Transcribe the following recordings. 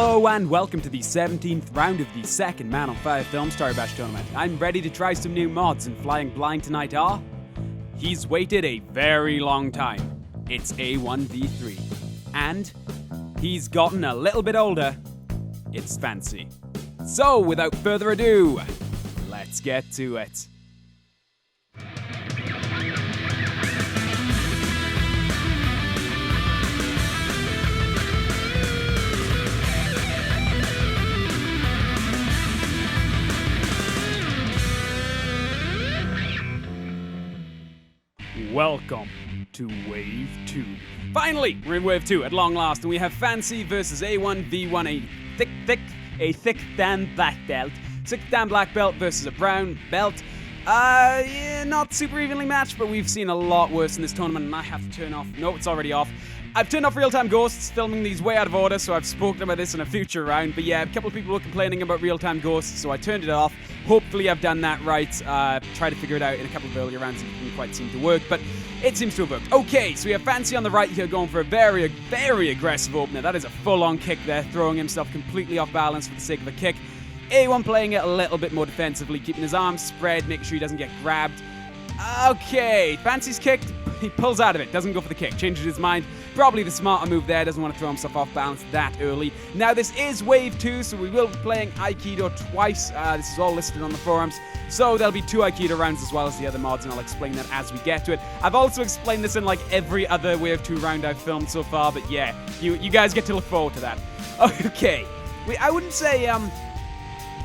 Hello and welcome to the 17th round of the second Man on Fire Films Toribash tournament. I'm ready to try some new mods, and flying blind tonight are... He's waited a very long time. It's A1v3. And he's gotten a little bit older. It's Fancy. So, without further ado, let's get to it. Welcome to Wave 2. Finally, we're in Wave 2 at long last, and we have Fancy versus A1v1, a thick Dan black belt. Thick Dan black belt versus a brown belt. Yeah, not super evenly matched, but we've seen a lot worse in this tournament, and I have to turn off... No, it's already off. I've turned off real-time ghosts, filming these way out of order, so I've spoken about this in a future round. But yeah, a couple of people were complaining about real-time ghosts, so I turned it off. Hopefully I've done that right. Tried to figure it out in a couple of earlier rounds, and it didn't quite seem to work, but it seems to have worked. Okay, so we have Fancy on the right here going for a very, very aggressive opener. That is a full-on kick there, throwing himself completely off balance for the sake of a kick. A1 playing it a little bit more defensively, keeping his arms spread, making sure he doesn't get grabbed. Okay, Fancy's kicked. He pulls out of it, doesn't go for the kick, changes his mind. Probably the smarter move there, doesn't want to throw himself off balance that early. Now, this is Wave 2, so we will be playing Aikido twice. This is all listed on the forums. So there'll be 2 Aikido rounds as well as the other mods, and I'll explain that as we get to it. I've also explained this in like every other Wave 2 round I've filmed so far, but yeah, you guys get to look forward to that. Okay, I wouldn't say,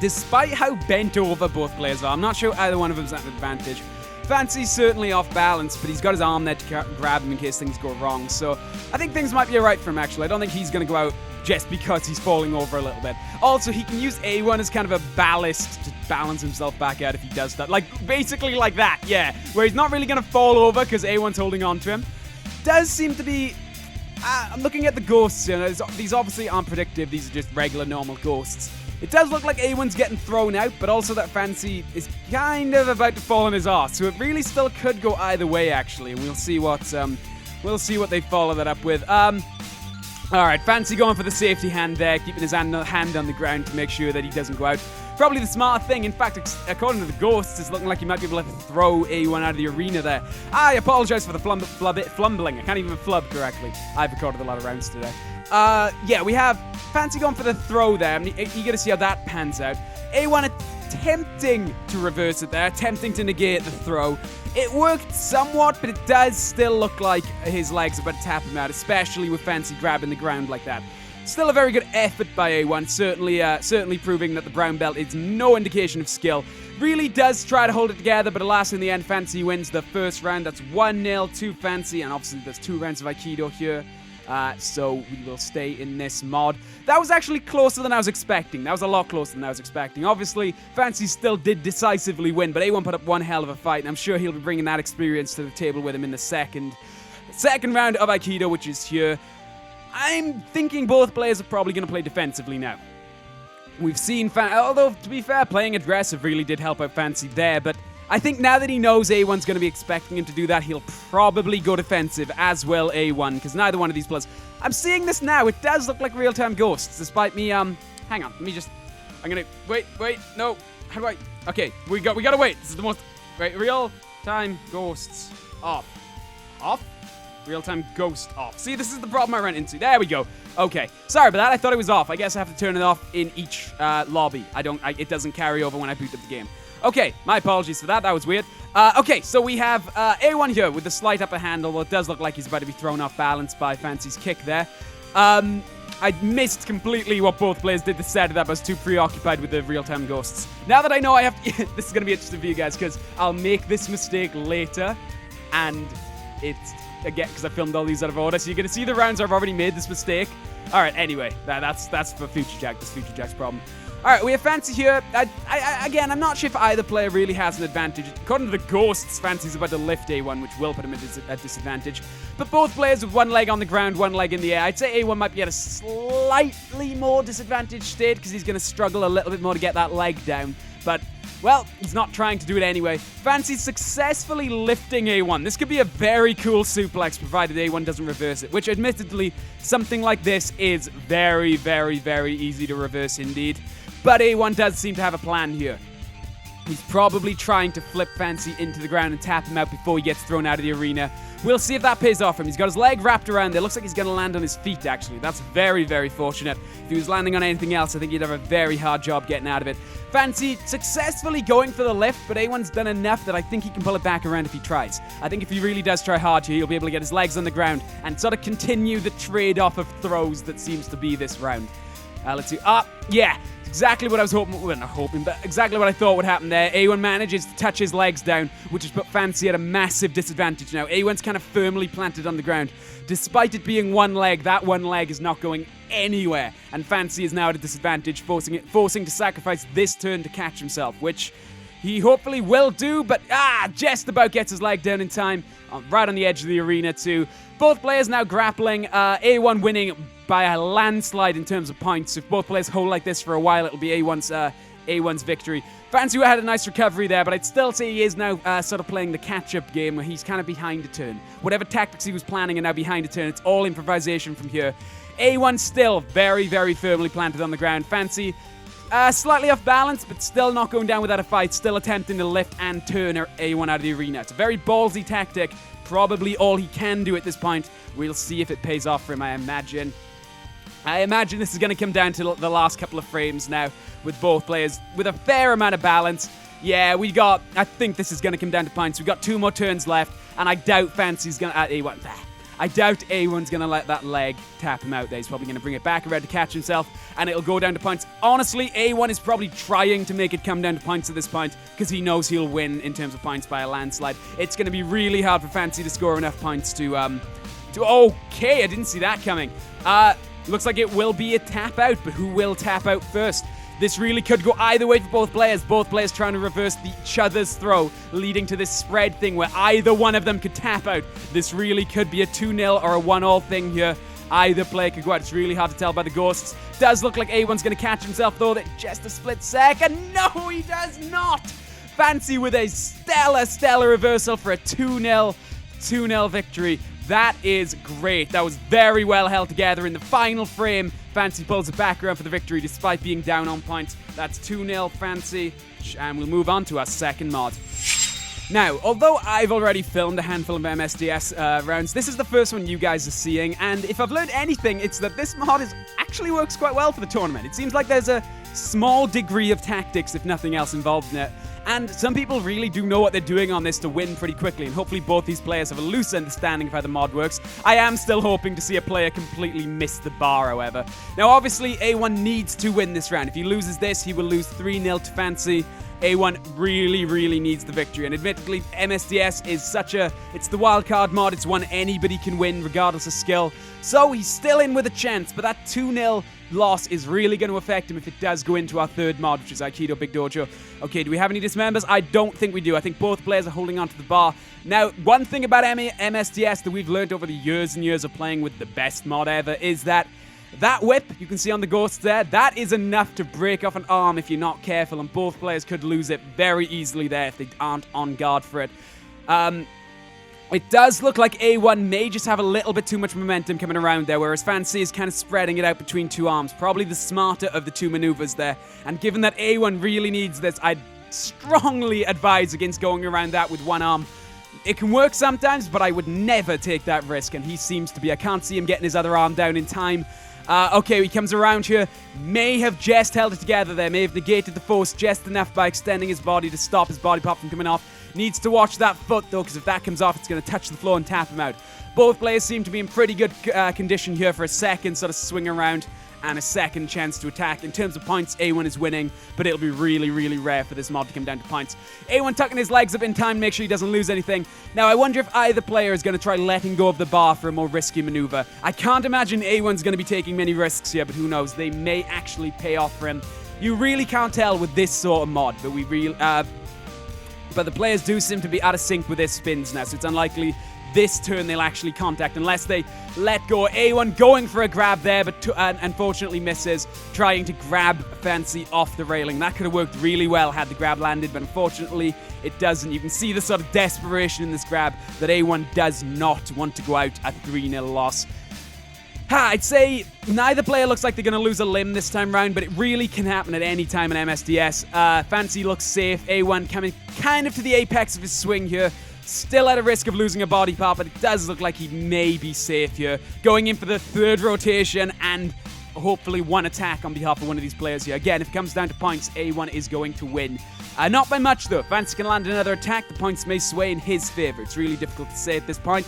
despite how bent over both players are, I'm not sure either one of them's at an advantage. Fancy's certainly off balance, but he's got his arm there to grab him in case things go wrong. So I think things might be alright for him, actually. I don't think he's going to go out just because he's falling over a little bit. Also, he can use A1 as kind of a ballast to balance himself back out if he does that. Like, basically like that, yeah. Where he's not really going to fall over because A1's holding on to him. Does seem to be... I'm looking at the ghosts, you know. These obviously aren't predictive. These are just regular, normal ghosts. It does look like A1's getting thrown out, but also that Fancy is kind of about to fall on his arse. So it really still could go either way, actually. And we'll see what they follow that up with. Alright, Fancy going for the safety hand there, keeping his hand on the ground to make sure that he doesn't go out. Probably the smart thing. In fact, according to the ghosts, it's looking like he might be able to throw A1 out of the arena there. I apologize for the flumbling. I can't even flub correctly. I've recorded a lot of rounds today. Yeah, we have Fancy going for the throw there. I'm eager to see how that pans out. A1 attempting to reverse it there, attempting to negate the throw. It worked somewhat, but it does still look like his legs are about to tap him out, especially with Fancy grabbing the ground like that. Still a very good effort by A1, certainly proving that the brown belt is no indication of skill. Really does try to hold it together, but alas, in the end, Fancy wins the first round. That's 1-0 to Fancy, and obviously there's 2 rounds of Aikido here. So we will stay in this mod. That was actually closer than I was expecting. That was a lot closer than I was expecting. Obviously, Fancy still did decisively win, but A1 put up one hell of a fight, and I'm sure he'll be bringing that experience to the table with him in the second round of Aikido, which is here. I'm thinking both players are probably going to play defensively now. We've seen although, to be fair, playing aggressive really did help out Fancy there, but I think now that he knows A1's going to be expecting him to do that, he'll probably go defensive, as will A1, because neither one of these players... I'm seeing this now. It does look like real-time ghosts, despite me, hang on, let me just... I'm going to... Wait, no. How do I... Okay, we gotta wait. This is the most... Right, real-time ghosts off. Off? Real-time ghost off. See, this is the problem I ran into. There we go. Okay. Sorry about that. I thought it was off. I guess I have to turn it off in each lobby. It doesn't carry over when I boot up the game. Okay, my apologies for that. That was weird. Okay, so we have A1 here with the slight upper hand, although it does look like he's about to be thrown off balance by Fancy's kick there. I missed completely what both players did to set it up. I was too preoccupied with the real-time ghosts. Now that I know I have to... This is going to be interesting for you guys, because I'll make this mistake later, and it's... Again, because I filmed all these out of order, so you're going to see the rounds I've already made this mistake. Alright, anyway, that's for Future Jack. That's Future Jack's problem. Alright, we have Fancy here. Again, I'm not sure if either player really has an advantage. According to the ghosts, Fancy's about to lift A1, which will put him at disadvantage. But both players with one leg on the ground, one leg in the air. I'd say A1 might be at a slightly more disadvantaged state, because he's going to struggle a little bit more to get that leg down. But well, he's not trying to do it anyway. Fancy successfully lifting A1. This could be a very cool suplex, provided A1 doesn't reverse it, which admittedly, something like this is very, very, very easy to reverse indeed. But A1 does seem to have a plan here. He's probably trying to flip Fancy into the ground and tap him out before he gets thrown out of the arena. We'll see if that pays off for him. He's got his leg wrapped around there. Looks like he's going to land on his feet, actually. That's very, very fortunate. If he was landing on anything else, I think he'd have a very hard job getting out of it. Fancy successfully going for the lift, but A1's done enough that I think he can pull it back around if he tries. I think if he really does try hard here, he'll be able to get his legs on the ground and sort of continue the trade-off of throws that seems to be this round. Let's see. Yeah. Exactly what I was hoping, well, not hoping, but exactly what I thought would happen there. A1 manages to touch his legs down, which has put Fancy at a massive disadvantage now. A1's kind of firmly planted on the ground. Despite it being one leg, that one leg is not going anywhere, and Fancy is now at a disadvantage, forcing to sacrifice this turn to catch himself, which he hopefully will do, but just about gets his leg down in time, right on the edge of the arena too. Both players now grappling, A1 winning by a landslide in terms of points. If both players hold like this for a while, it'll be A1's victory. Fancy had a nice recovery there, but I'd still say he is now sort of playing the catch-up game where he's kind of behind a turn. Whatever tactics he was planning are now behind a turn. It's all improvisation from here. A1 still very, very firmly planted on the ground. Fancy slightly off balance, but still not going down without a fight. Still attempting to lift and turn A1 out of the arena. It's a very ballsy tactic. Probably all he can do at this point. We'll see if it pays off for him, I imagine. I imagine this is going to come down to the last couple of frames now, with both players with a fair amount of balance. Yeah, I think this is going to come down to points. We've got 2 more turns left, and I doubt Fancy's going to, A1, I doubt A1's going to let that leg tap him out there. He's probably going to bring it back around to catch himself, and it'll go down to points. Honestly, A1 is probably trying to make it come down to points at this point, because he knows he'll win in terms of points by a landslide. It's going to be really hard for Fancy to score enough points to okay, I didn't see that coming. Looks like it will be a tap out, but who will tap out first? This really could go either way for both players. Both players trying to reverse each other's throw, leading to this spread thing where either one of them could tap out. This really could be a 2-0 or a 1-all thing here. Either player could go out. It's really hard to tell by the ghosts. Does look like A1's going to catch himself, though, that just a split second. No, he does not! Fancy with a stellar reversal for a 2-0 victory. That is great. That was very well held together in the final frame. Fancy pulls it back around for the victory despite being down on points. That's 2-0 Fancy, and we'll move on to our second mod. Now, although I've already filmed a handful of MSDS rounds, this is the first one you guys are seeing, and if I've learned anything, it's that this mod actually works quite well for the tournament. It seems like there's a small degree of tactics, if nothing else, involved in it. And some people really do know what they're doing on this to win pretty quickly, and hopefully both these players have a loose understanding of how the mod works. I am still hoping to see a player completely miss the bar, however. Now, obviously, A1 needs to win this round. If he loses this, he will lose 3-0 to Fancy. A1 really needs the victory, and admittedly, MSDS is it's the wildcard mod. It's one anybody can win, regardless of skill. So he's still in with a chance, but that 2-0 loss is really going to affect him if it does go into our third mod, which is Aikido Big Dojo. Okay, do we have any dismembers? I don't think we do. I think both players are holding onto the bar. Now, one thing about MSDS that we've learned over the years and years of playing with the best mod ever is that whip, you can see on the ghosts there, that is enough to break off an arm if you're not careful, and both players could lose it very easily there if they aren't on guard for it. It does look like A1 may just have a little bit too much momentum coming around there, whereas Fancy is kind of spreading it out between 2 arms. Probably the smarter of the 2 maneuvers there. And given that A1 really needs this, I'd strongly advise against going around that with 1 arm. It can work sometimes, but I would never take that risk, and he seems to be. I can't see him getting his other arm down in time. Okay, he comes around here, may have just held it together there, may have negated the force just enough by extending his body to stop his body pop from coming off. Needs to watch that foot though, because if that comes off, it's going to touch the floor and tap him out. Both players seem to be in pretty good condition here for a second sort of swing around and a second chance to attack. In terms of points, A1 is winning, but it'll be really rare for this mod to come down to points. A1 tucking his legs up in time, make sure he doesn't lose anything. Now, I wonder if either player is going to try letting go of the bar for a more risky maneuver. I can't imagine A1's going to be taking many risks here, but who knows? They may actually pay off for him. You really can't tell with this sort of mod, but the players do seem to be out of sync with their spins now, so it's unlikely this turn they'll actually contact, unless they let go. A1 going for a grab there, but unfortunately misses, trying to grab Fancy off the railing. That could have worked really well had the grab landed, but unfortunately it doesn't. You can see the sort of desperation in this grab that A1 does not want to go out a 3-0 loss. I'd say neither player looks like they're going to lose a limb this time round, but it really can happen at any time in MSDS. Fancy looks safe. A1 coming kind of to the apex of his swing here. Still at a risk of losing a body part, but it does look like he may be safe here. Going in for the third rotation and hopefully one attack on behalf of one of these players here. Again, if it comes down to points, A1 is going to win. Not by much, though. Fancy can land another attack. The points may sway in his favor. It's really difficult to say at this point.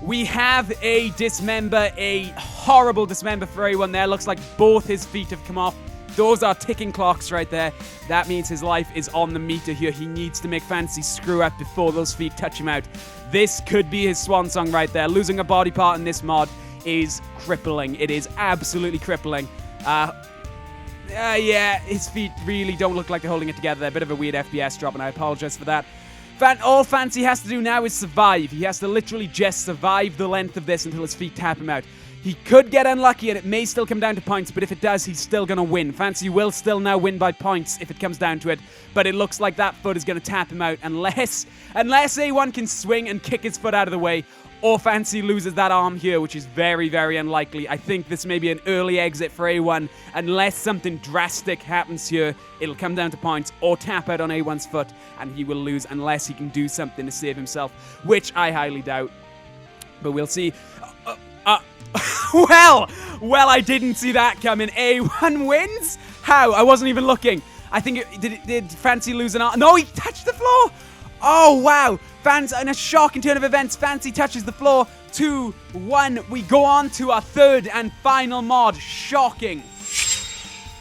We have a dismember, a horrible dismember for A1 there. Looks like both his feet have come off. Those are ticking clocks right there. That means his life is on the meter here. He needs to make Fancy screw up before those feet touch him out. This could be his swan song right there. Losing a body part in this mod is crippling. It is absolutely crippling. Yeah, his feet really don't look like they're holding it together. A bit of a weird FPS drop, and I apologize for that. All Fancy has to do now is survive. He has to literally just survive the length of this until his feet tap him out. He could get unlucky, and it may still come down to points, but if it does, he's still going to win. Fancy will still now win by points if it comes down to it, but it looks like that foot is going to tap him out unless A1 can swing and kick his foot out of the way, or Fancy loses that arm here, which is very, very unlikely. I think this may be an early exit for A1. Unless something drastic happens here, it'll come down to points or tap out on A1's foot, and he will lose unless he can do something to save himself, which I highly doubt. But we'll see. Well, I didn't see that coming. A1 wins? How? I wasn't even looking. I think did Fancy lose an arm? No, he touched the floor. Oh, wow. In a shocking turn of events, Fancy touches the floor. 2-1. We go on to our third and final mod. Shocking.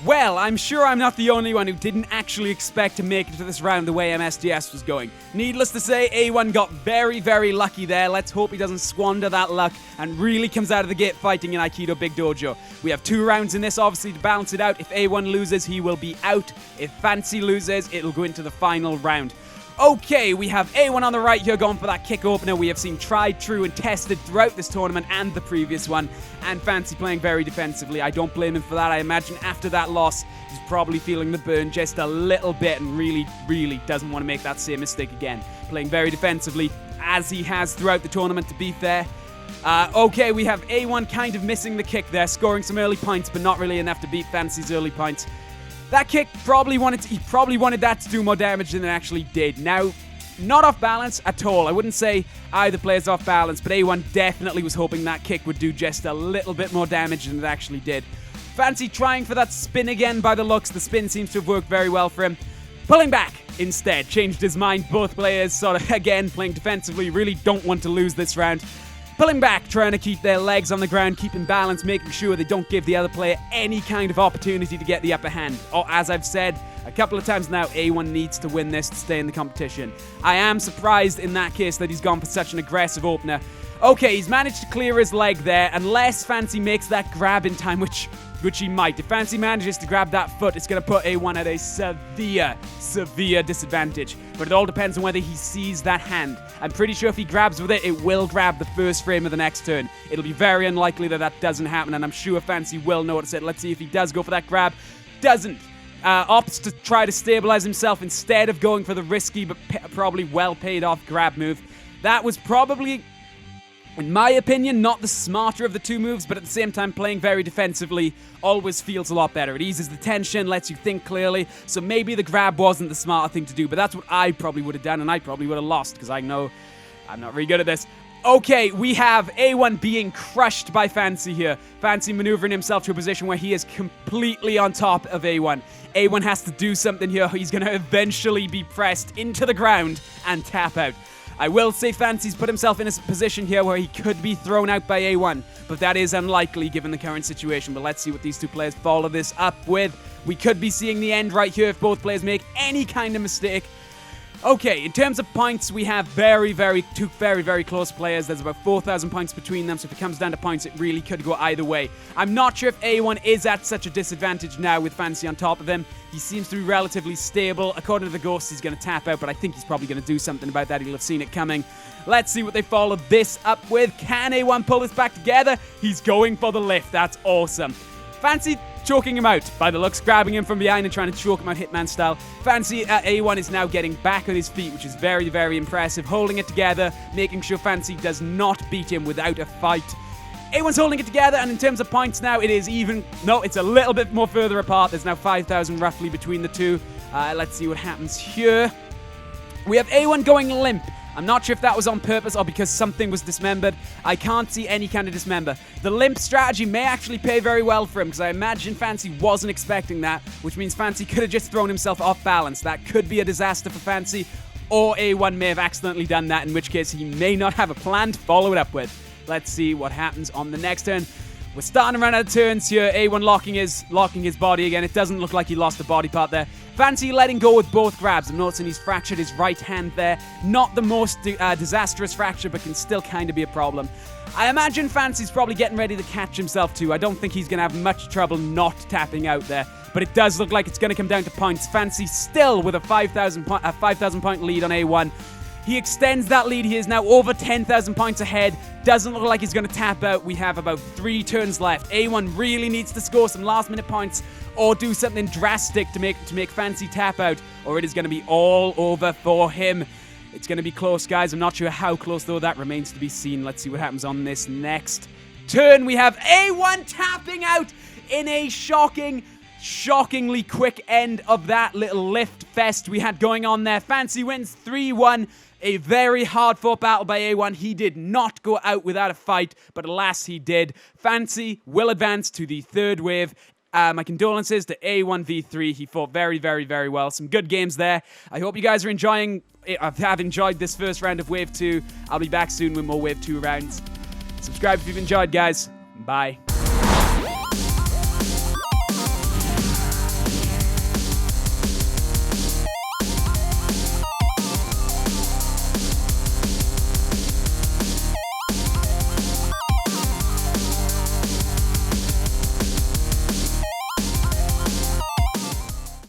Well, I'm sure I'm not the only one who didn't actually expect to make it to this round the way MSDS was going. Needless to say, A1 got very, very lucky there. Let's hope he doesn't squander that luck and really comes out of the gate fighting in Aikido Big Dojo. We have 2 rounds in this, obviously, to balance it out. If A1 loses, he will be out. If Fancy loses, it'll go into the final round. Okay, we have A1 on the right here going for that kick opener. We have seen tried, true, and tested throughout this tournament and the previous one. And Fancy playing very defensively. I don't blame him for that. I imagine after that loss, he's probably feeling the burn just a little bit and really, really doesn't want to make that same mistake again. Playing very defensively, as he has throughout the tournament, to be fair. Okay, we have A1 kind of missing the kick there, scoring some early points, but not really enough to beat Fancy's early points. That kick he probably wanted that to do more damage than it actually did. Now, not off balance at all. I wouldn't say either player's off balance, but A1 definitely was hoping that kick would do just a little bit more damage than it actually did. Fancy trying for that spin again by the looks. The spin seems to have worked very well for him. Pulling back instead, changed his mind. Both players sort of, again, playing defensively, really don't want to lose this round. Pulling back, trying to keep their legs on the ground, keeping balance, making sure they don't give the other player any kind of opportunity to get the upper hand. Or, as I've said a couple of times now, A1 needs to win this to stay in the competition. I am surprised in that case that he's gone for such an aggressive opener. Okay, he's managed to clear his leg there, unless Fancy makes that grab in time, which he might. If Fancy manages to grab that foot, it's going to put A1 at a severe disadvantage. But it all depends on whether he sees that hand. I'm pretty sure if he grabs with it, it will grab the first frame of the next turn. It'll be very unlikely that doesn't happen, and I'm sure Fancy will notice it. Let's see if he does go for that grab. Doesn't. Opts to try to stabilize himself instead of going for the risky but probably well paid off grab move. That was probably, in my opinion, not the smarter of the 2 moves, but at the same time, playing very defensively always feels a lot better. It eases the tension, lets you think clearly, so maybe the grab wasn't the smarter thing to do, but that's what I probably would have done, and I probably would have lost, because I know I'm not very good at this. Okay, we have A1 being crushed by Fancy here. Fancy maneuvering himself to a position where he is completely on top of A1. A1 has to do something here. He's going to eventually be pressed into the ground and tap out. I will say Fancy's put himself in a position here where he could be thrown out by A1, but that is unlikely given the current situation. But let's see what these 2 players follow this up with. We could be seeing the end right here if both players make any kind of mistake. Okay, in terms of points, we have two very close players. There's about 4,000 points between them, so if it comes down to points, it really could go either way. I'm not sure if A1 is at such a disadvantage now with Fancy on top of him. He seems to be relatively stable. According to the Ghost, he's going to tap out, but I think he's probably going to do something about that. He'll have seen it coming. Let's see what they follow this up with. Can A1 pull this back together? He's going for the lift. That's awesome. Fancy choking him out by the looks, grabbing him from behind and trying to choke him out Hitman style. Fancy A1 is now getting back on his feet, which is very impressive. Holding it together, making sure Fancy does not beat him without a fight. A1's holding it together, and in terms of points now, it is even. No, it's a little bit more further apart. There's now 5,000 roughly between the two. Let's see what happens here. We have A1 going limp. I'm not sure if that was on purpose or because something was dismembered. I can't see any kind of dismember. The limp strategy may actually pay very well for him, because I imagine Fancy wasn't expecting that, which means Fancy could have just thrown himself off balance. That could be a disaster for Fancy, or A1 may have accidentally done that, in which case he may not have a plan to follow it up with. Let's see what happens on the next turn. We're starting to run out of turns here. A1 locking his body again. It doesn't look like he lost a body part there. Fancy letting go with both grabs. I'm noticing he's fractured his right hand there. Not the most disastrous fracture, but can still kind of be a problem. I imagine Fancy's probably getting ready to catch himself too. I don't think he's going to have much trouble not tapping out there. But it does look like it's going to come down to points. Fancy still with a 5,000 point lead on A1. He extends that lead. He is now over 10,000 points ahead. Doesn't look like he's going to tap out. We have about 3 turns left. A1 really needs to score some last-minute points or do something drastic to make Fancy tap out, or it is going to be all over for him. It's going to be close, guys. I'm not sure how close, though. That remains to be seen. Let's see what happens on this next turn. We have A1 tapping out in a shockingly quick end of that little lift fest we had going on there. Fancy wins 3-1. A very hard-fought battle by A1. He did not go out without a fight, but alas, he did. Fancy will advance to the third wave. My condolences to A1v3. He fought very well. Some good games there. I hope you guys are have enjoyed this first round of Wave 2. I'll be back soon with more Wave 2 rounds. Subscribe if you've enjoyed, guys. Bye.